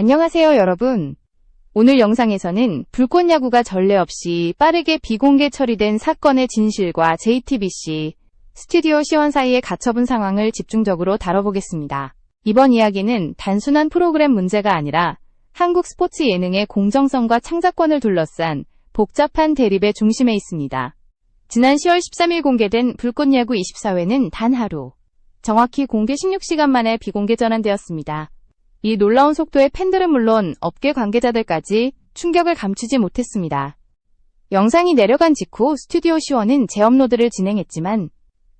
안녕하세요, 여러분. 오늘 영상에서는 불꽃야구가 전례 없이 빠르게 비공개 처리된 사건의 진실과 JTBC, 스튜디오 시원 사이의 가처분 상황을 집중적으로 다뤄보겠습니다. 이번 이야기는 단순한 프로그램 문제가 아니라 한국 스포츠 예능의 공정성과 창작권을 둘러싼 복잡한 대립의 중심에 있습니다. 지난 10월 13일 공개된 불꽃야구 24회는 단 하루, 정확히 공개 16시간 만에 비공개 전환되었습니다. 이 놀라운 속도에 팬들은 물론 업계 관계자들까지 충격을 감추지 못했습니다. 영상이 내려간 직후 스튜디오 시원은 재업로드를 진행했지만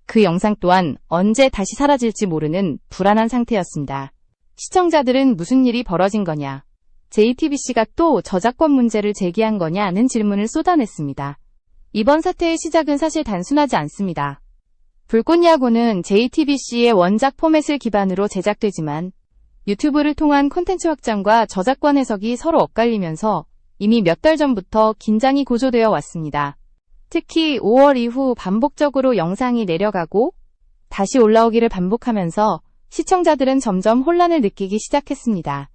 그 영상 또한 언제 다시 사라질지 모르는 불안한 상태였습니다. 시청자들은 무슨 일이 벌어진 거냐, JTBC가 또 저작권 문제를 제기한 거냐는 질문을 쏟아냈습니다. 이번 사태의 시작은 사실 단순하지 않습니다. 불꽃야구는 JTBC의 원작 포맷을 기반으로 제작되지만 유튜브를 통한 콘텐츠 확장과 저작권 해석이 서로 엇갈리면서 이미 몇 달 전부터 긴장이 고조되어 왔습니다. 특히 5월 이후 반복적으로 영상이 내려가고 다시 올라오기를 반복하면서 시청자들은 점점 혼란을 느끼기 시작했습니다.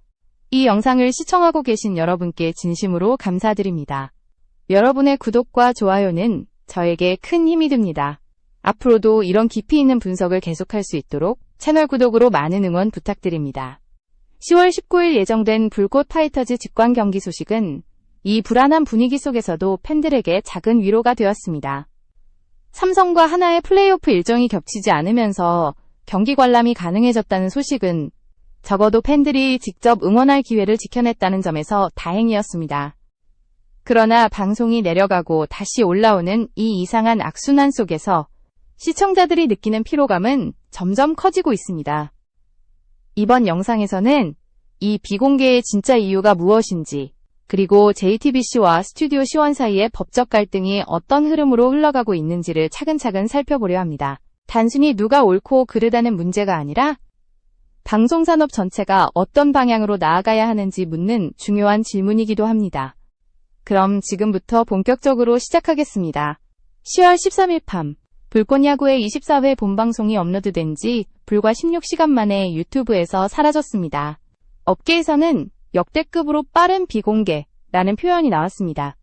이 영상을 시청하고 계신 여러분께 진심으로 감사드립니다. 여러분의 구독과 좋아요는 저에게 큰 힘이 됩니다. 앞으로도 이런 깊이 있는 분석을 계속할 수 있도록 채널 구독으로 많은 응원 부탁드립니다. 10월 19일 예정된 불꽃 파이터즈 직관 경기 소식은 이 불안한 분위기 속에서도 팬들에게 작은 위로가 되었습니다. 삼성과 하나의 플레이오프 일정이 겹치지 않으면서 경기 관람이 가능해졌다는 소식은 적어도 팬들이 직접 응원할 기회를 지켜냈다는 점에서 다행이었습니다. 그러나 방송이 내려가고 다시 올라오는 이 이상한 악순환 속에서 시청자들이 느끼는 피로감은 점점 커지고 있습니다. 이번 영상에서는 이 비공개의 진짜 이유가 무엇인지, 그리고 JTBC와 스튜디오 시원 사이의 법적 갈등이 어떤 흐름으로 흘러가고 있는지를 차근차근 살펴보려 합니다. 단순히 누가 옳고 그르다는 문제가 아니라 방송산업 전체가 어떤 방향으로 나아가야 하는지 묻는 중요한 질문이기도 합니다. 그럼 지금부터 본격적으로 시작하겠습니다. 10월 13일 밤, 불꽃야구의 24회 본방송이 업로드된 지 불과 16시간 만에 유튜브에서 사라졌습니다. 업계에서는 역대급으로 빠른 비공개라는 표현이 나왔습니다.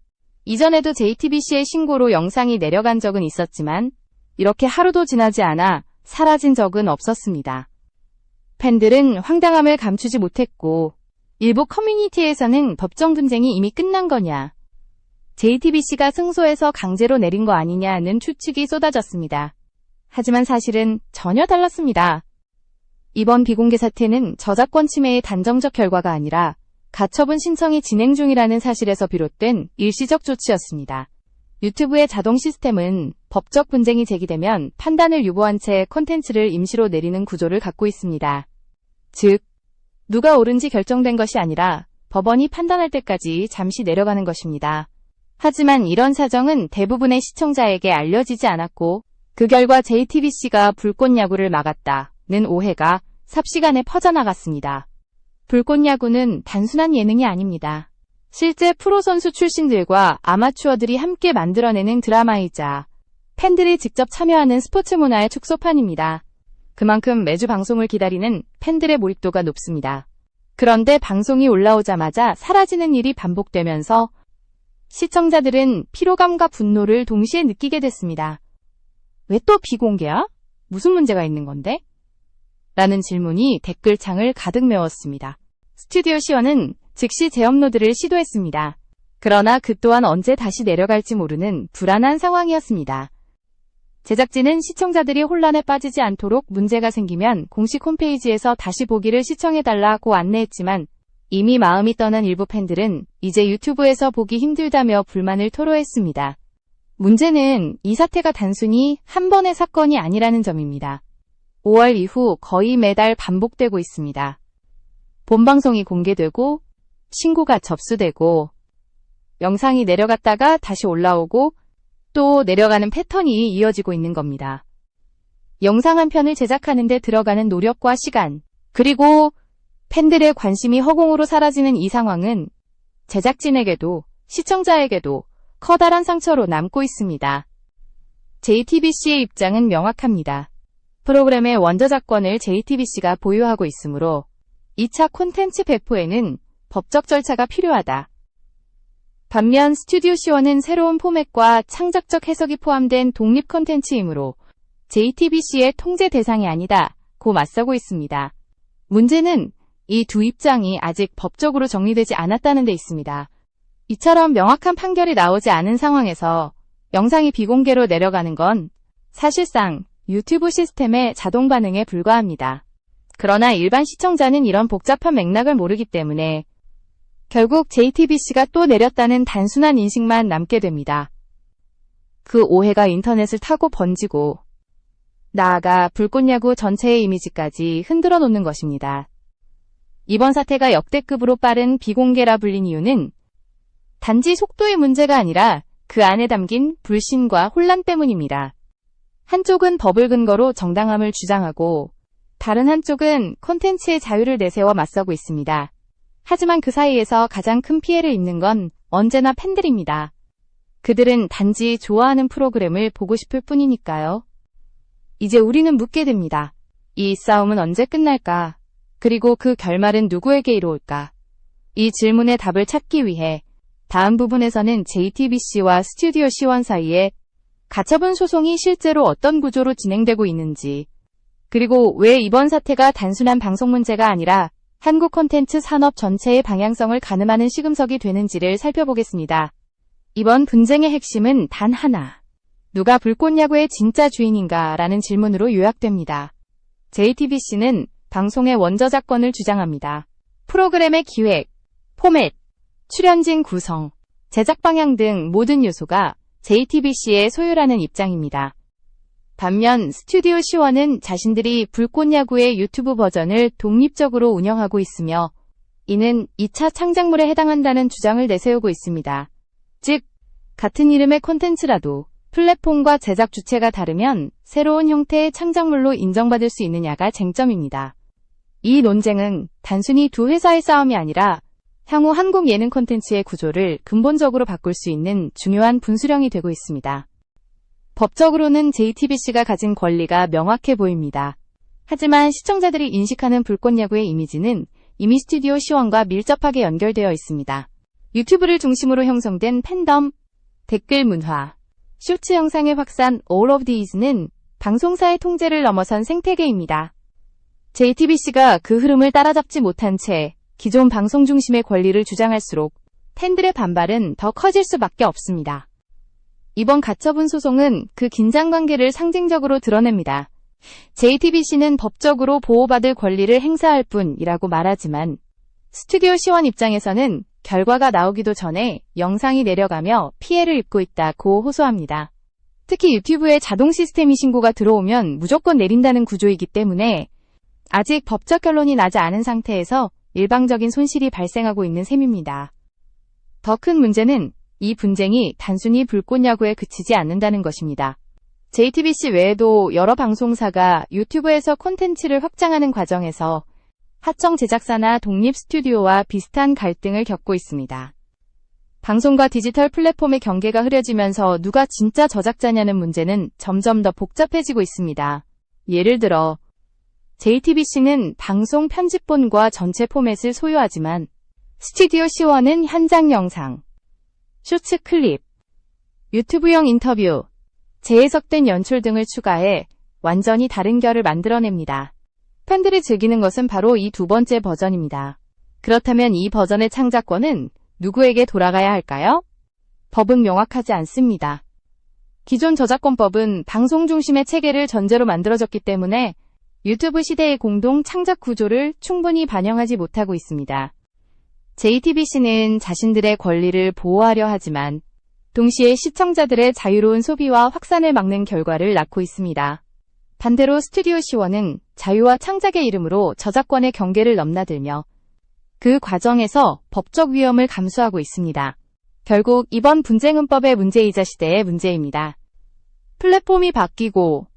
이전에도 JTBC의 신고로 영상이 내려간 적은 있었지만 이렇게 하루도 지나지 않아 사라진 적은 없었습니다. 팬들은 황당함을 감추지 못했고 일부 커뮤니티에서는 법정 분쟁이 이미 끝난 거냐, JTBC가 승소해서 강제로 내린 거 아니냐는 추측이 쏟아졌습니다. 하지만 사실은 전혀 달랐습니다. 이번 비공개 사태는 저작권 침해의 단정적 결과가 아니라 가처분 신청이 진행 중이라는 사실에서 비롯된 일시적 조치였습니다. 유튜브의 자동 시스템은 법적 분쟁이 제기되면 판단을 유보한 채 콘텐츠를 임시로 내리는 구조를 갖고 있습니다. 즉, 누가 옳은지 결정된 것이 아니라 법원이 판단할 때까지 잠시 내려가는 것입니다. 하지만 이런 사정은 대부분의 시청자에게 알려지지 않았고 그 결과 JTBC가 불꽃야구를 막았다는 오해가 삽시간에 퍼져나갔습니다. 불꽃야구는 단순한 예능이 아닙니다. 실제 프로선수 출신들과 아마추어들이 함께 만들어내는 드라마이자 팬들이 직접 참여하는 스포츠 문화의 축소판입니다. 그만큼 매주 방송을 기다리는 팬들의 몰입도가 높습니다. 그런데 방송이 올라오자마자 사라지는 일이 반복되면서 시청자들은 피로감과 분노를 동시에 느끼게 됐습니다. 왜 또 비공개야? 무슨 문제가 있는 건데? 라는 질문이 댓글창을 가득 메웠습니다. 스튜디오 시원은 즉시 재업로드를 시도했습니다. 그러나 그 또한 언제 다시 내려갈지 모르는 불안한 상황이었습니다. 제작진은 시청자들이 혼란에 빠지지 않도록 문제가 생기면 공식 홈페이지에서 다시 보기를 시청해달라고 안내했지만 이미 마음이 떠난 일부 팬들은 이제 유튜브에서 보기 힘들다며 불만을 토로했습니다. 문제는 이 사태가 단순히 한 번의 사건이 아니라는 점입니다. 5월 이후 거의 매달 반복되고 있습니다. 본방송이 공개되고 신고가 접수되고 영상이 내려갔다가 다시 올라오고 또 내려가는 패턴이 이어지고 있는 겁니다. 영상 한 편을 제작하는 데 들어가는 노력과 시간, 그리고 팬들의 관심이 허공으로 사라지는 이 상황은 제작진에게도 시청자에게도 커다란 상처로 남고 있습니다. JTBC의 입장은 명확합니다. 프로그램의 원저작권을 JTBC가 보유하고 있으므로 2차 콘텐츠 배포에는 법적 절차가 필요하다. 반면 스튜디오 C1은 새로운 포맷과 창작적 해석이 포함된 독립 콘텐츠이므로 JTBC의 통제 대상이 아니다 고 맞서고 있습니다. 문제는 이 두 입장이 아직 법적으로 정리되지 않았다는 데 있습니다. 이처럼 명확한 판결이 나오지 않은 상황에서 영상이 비공개로 내려가는 건 사실상 유튜브 시스템의 자동 반응에 불과합니다. 그러나 일반 시청자는 이런 복잡한 맥락을 모르기 때문에 결국 JTBC가 또 내렸다는 단순한 인식만 남게 됩니다. 그 오해가 인터넷을 타고 번지고 나아가 불꽃야구 전체의 이미지까지 흔들어 놓는 것입니다. 이번 사태가 역대급으로 빠른 비공개라 불린 이유는 단지 속도의 문제가 아니라 그 안에 담긴 불신과 혼란 때문입니다. 한쪽은 법을 근거로 정당함을 주장하고 다른 한쪽은 콘텐츠의 자유를 내세워 맞서고 있습니다. 하지만 그 사이에서 가장 큰 피해를 입는 건 언제나 팬들입니다. 그들은 단지 좋아하는 프로그램을 보고 싶을 뿐이니까요. 이제 우리는 묻게 됩니다. 이 싸움은 언제 끝날까? 그리고 그 결말은 누구에게 이루어올까? 이 질문의 답을 찾기 위해 다음 부분에서는 JTBC와 스튜디오 C1 사이에 가처분 소송이 실제로 어떤 구조로 진행되고 있는지, 그리고 왜 이번 사태가 단순한 방송 문제가 아니라 한국 콘텐츠 산업 전체의 방향성을 가늠하는 시금석이 되는지를 살펴보겠습니다. 이번 분쟁의 핵심은 단 하나. 누가 불꽃야구의 진짜 주인인가? 라는 질문으로 요약됩니다. JTBC는 방송의 원저작권을 주장합니다. 프로그램의 기획, 포맷, 출연진 구성, 제작 방향 등 모든 요소가 JTBC의 소유라는 입장입니다. 반면 스튜디오 C1은 자신들이 불꽃야구의 유튜브 버전을 독립적으로 운영하고 있으며 이는 2차 창작물에 해당한다는 주장을 내세우고 있습니다. 즉, 같은 이름의 콘텐츠라도 플랫폼과 제작 주체가 다르면 새로운 형태의 창작물로 인정받을 수 있느냐가 쟁점입니다. 이 논쟁은 단순히 두 회사의 싸움이 아니라 향후 한국 예능 콘텐츠의 구조를 근본적으로 바꿀 수 있는 중요한 분수령이 되고 있습니다. 법적으로는 JTBC가 가진 권리가 명확해 보입니다. 하지만 시청자들이 인식하는 불꽃야구의 이미지는 이미 스튜디오 C1과 밀접하게 연결되어 있습니다. 유튜브를 중심으로 형성된 팬덤, 댓글 문화, 쇼츠 영상의 확산, all of these는 방송사의 통제를 넘어선 생태계입니다. JTBC가 그 흐름을 따라잡지 못한 채 기존 방송 중심의 권리를 주장할수록 팬들의 반발은 더 커질 수밖에 없습니다. 이번 가처분 소송은 그 긴장관계를 상징적으로 드러냅니다. JTBC는 법적으로 보호받을 권리를 행사할 뿐이라고 말하지만 스튜디오 C1 입장에서는 결과가 나오기도 전에 영상이 내려가며 피해를 입고 있다고 호소합니다. 특히 유튜브에 자동 시스템이 신고가 들어오면 무조건 내린다는 구조이기 때문에 아직 법적 결론이 나지 않은 상태에서 일방적인 손실이 발생하고 있는 셈입니다. 더 큰 문제는 이 분쟁이 단순히 불꽃야구에 그치지 않는다는 것입니다. JTBC 외에도 여러 방송사가 유튜브에서 콘텐츠를 확장하는 과정에서 하청 제작사나 독립 스튜디오와 비슷한 갈등을 겪고 있습니다. 방송과 디지털 플랫폼의 경계가 흐려지면서 누가 진짜 저작자냐는 문제는 점점 더 복잡해지고 있습니다. 예를 들어 JTBC는 방송 편집본과 전체 포맷을 소유하지만 스튜디오 C1은 현장 영상, 쇼츠 클립, 유튜브용 인터뷰, 재해석된 연출 등을 추가해 완전히 다른 결을 만들어냅니다. 팬들이 즐기는 것은 바로 이 두 번째 버전입니다. 그렇다면 이 버전의 창작권은 누구에게 돌아가야 할까요? 법은 명확하지 않습니다. 기존 저작권법은 방송 중심의 체계를 전제로 만들어졌기 때문에 유튜브 시대의 공동 창작 구조를 충분히 반영하지 못하고 있습니다. JTBC는 자신들의 권리를 보호하려 하지만 동시에 시청자들의 자유로운 소비와 확산을 막는 결과를 낳고 있습니다. 반대로 스튜디오 C1은 자유와 창작의 이름으로 저작권의 경계를 넘나들며 그 과정에서 법적 위험을 감수하고 있습니다. 결국 이번 분쟁은 법의 문제이자 시대의 문제입니다. 플랫폼이 바뀌고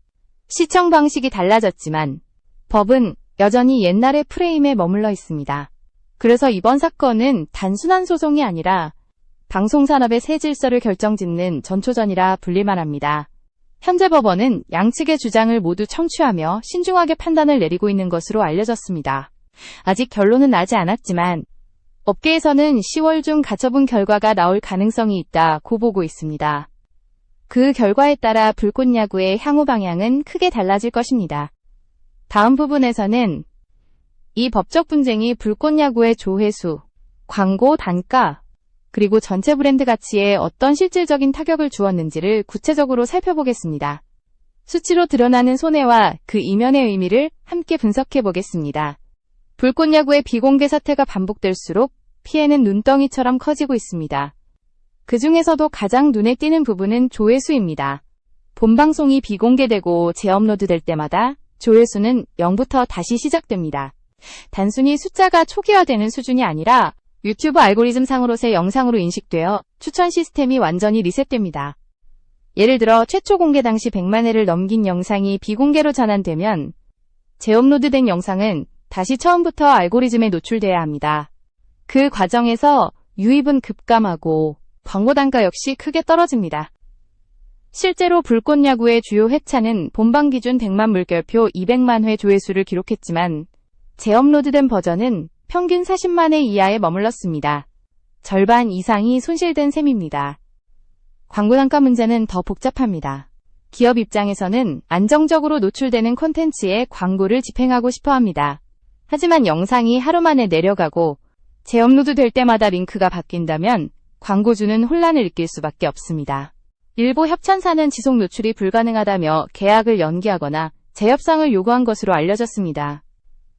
시청 방식이 달라졌지만 법은 여전히 옛날의 프레임에 머물러 있습니다. 그래서 이번 사건은 단순한 소송이 아니라 방송산업의 새 질서를 결정짓는 전초전이라 불릴만 합니다. 현재 법원은 양측의 주장을 모두 청취하며 신중하게 판단을 내리고 있는 것으로 알려졌습니다. 아직 결론은 나지 않았지만 업계에서는 10월 중 가처분 결과가 나올 가능성이 있다고 보고 있습니다. 그 결과에 따라 불꽃야구의 향후 방향은 크게 달라질 것입니다. 다음 부분에서는 이 법적 분쟁이 불꽃야구의 조회수, 광고 단가, 그리고 전체 브랜드 가치에 어떤 실질적인 타격을 주었는지를 구체적으로 살펴보겠습니다. 수치로 드러나는 손해와 그 이면의 의미를 함께 분석해 보겠습니다. 불꽃야구의 비공개 사태가 반복될수록 피해는 눈덩이처럼 커지고 있습니다. 그 중에서도 가장 눈에 띄는 부분은 조회수입니다. 본방송이 비공개되고 재업로드될 때마다 조회수는 0부터 다시 시작됩니다. 단순히 숫자가 초기화되는 수준이 아니라 유튜브 알고리즘상으로의 영상으로 인식되어 추천 시스템이 완전히 리셋됩니다. 예를 들어 최초 공개 당시 100만 회를 넘긴 영상이 비공개로 전환되면 재업로드된 영상은 다시 처음부터 알고리즘에 노출돼야 합니다. 그 과정에서 유입은 급감하고 광고 단가 역시 크게 떨어집니다. 실제로 불꽃야구의 주요 회차는 본방 기준 100만 물결표 200만 회 조회수를 기록했지만 재업로드된 버전은 평균 40만 회 이하에 머물렀습니다. 절반 이상이 손실된 셈입니다. 광고 단가 문제는 더 복잡합니다. 기업 입장에서는 안정적으로 노출되는 콘텐츠에 광고를 집행하고 싶어 합니다. 하지만 영상이 하루 만에 내려가고 재업로드 될 때마다 링크가 바뀐다면 광고주는 혼란을 느낄 수밖에 없습니다. 일부 협찬사는 지속 노출이 불가능하다며 계약을 연기하거나 재협상을 요구한 것으로 알려졌습니다.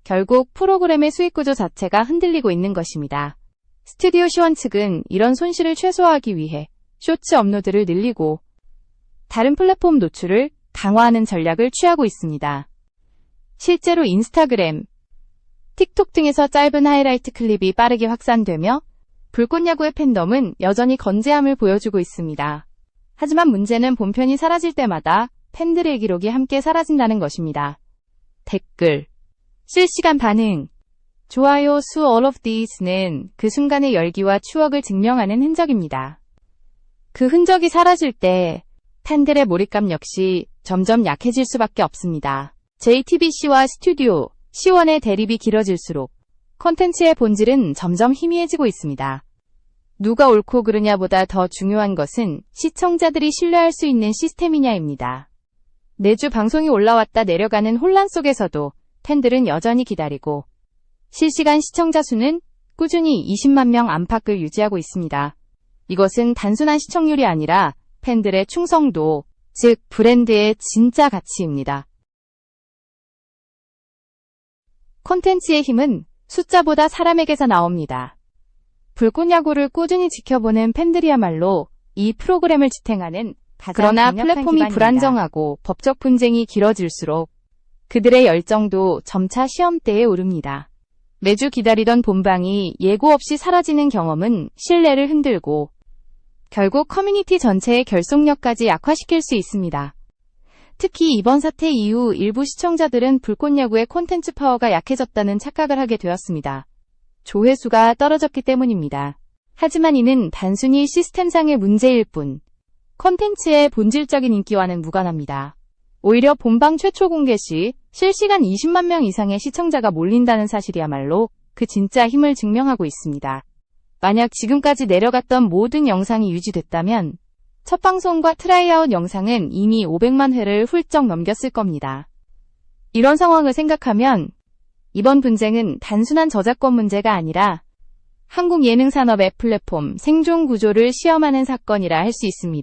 결국 프로그램의 수익구조 자체가 흔들리고 있는 것입니다. 스튜디오 시원 측은 이런 손실을 최소화하기 위해 쇼츠 업로드를 늘리고 다른 플랫폼 노출을 강화하는 전략을 취하고 있습니다. 실제로 인스타그램, 틱톡 등에서 짧은 하이라이트 클립이 빠르게 확산되며 불꽃야구의 팬덤은 여전히 건재함을 보여주고 있습니다. 하지만 문제는 본편이 사라질 때마다 팬들의 기록이 함께 사라진다는 것입니다. 댓글, 실시간 반응, 좋아요 수 all of these는 그 순간의 열기와 추억을 증명하는 흔적입니다. 그 흔적이 사라질 때 팬들의 몰입감 역시 점점 약해질 수밖에 없습니다. JTBC와 스튜디오, 시원의 대립이 길어질수록 콘텐츠의 본질은 점점 희미해지고 있습니다. 누가 옳고 그르냐보다 더 중요한 것은 시청자들이 신뢰할 수 있는 시스템이냐입니다. 매주 방송이 올라왔다 내려가는 혼란 속에서도 팬들은 여전히 기다리고 실시간 시청자 수는 꾸준히 20만 명 안팎을 유지하고 있습니다. 이것은 단순한 시청률이 아니라 팬들의 충성도, 즉 브랜드의 진짜 가치입니다. 콘텐츠의 힘은 숫자보다 사람에게서 나옵니다. 불꽃야구를 꾸준히 지켜보는 팬들이야말로 이 프로그램을 지탱하는 그러나 플랫폼이 기반입니다. 불안정하고 법적 분쟁이 길어질수록 그들의 열정도 점차 시험대에 오릅니다. 매주 기다리던 본방이 예고 없이 사라지는 경험은 신뢰를 흔들고 결국 커뮤니티 전체의 결속력까지 약화시킬 수 있습니다. 특히 이번 사태 이후 일부 시청자들은 불꽃야구의 콘텐츠 파워가 약해졌다는 착각을 하게 되었습니다. 조회수가 떨어졌기 때문입니다. 하지만 이는 단순히 시스템상의 문제일 뿐, 콘텐츠의 본질적인 인기와는 무관합니다. 오히려 본방 최초 공개 시 실시간 20만 명 이상의 시청자가 몰린다는 사실이야말로 그 진짜 힘을 증명하고 있습니다. 만약 지금까지 내려갔던 모든 영상이 유지됐다면 첫 방송과 트라이아웃 영상은 이미 500만 회를 훌쩍 넘겼을 겁니다. 이런 상황을 생각하면 이번 분쟁은 단순한 저작권 문제가 아니라 한국 예능 산업의 플랫폼 생존 구조를 시험하는 사건이라 할 수 있습니다.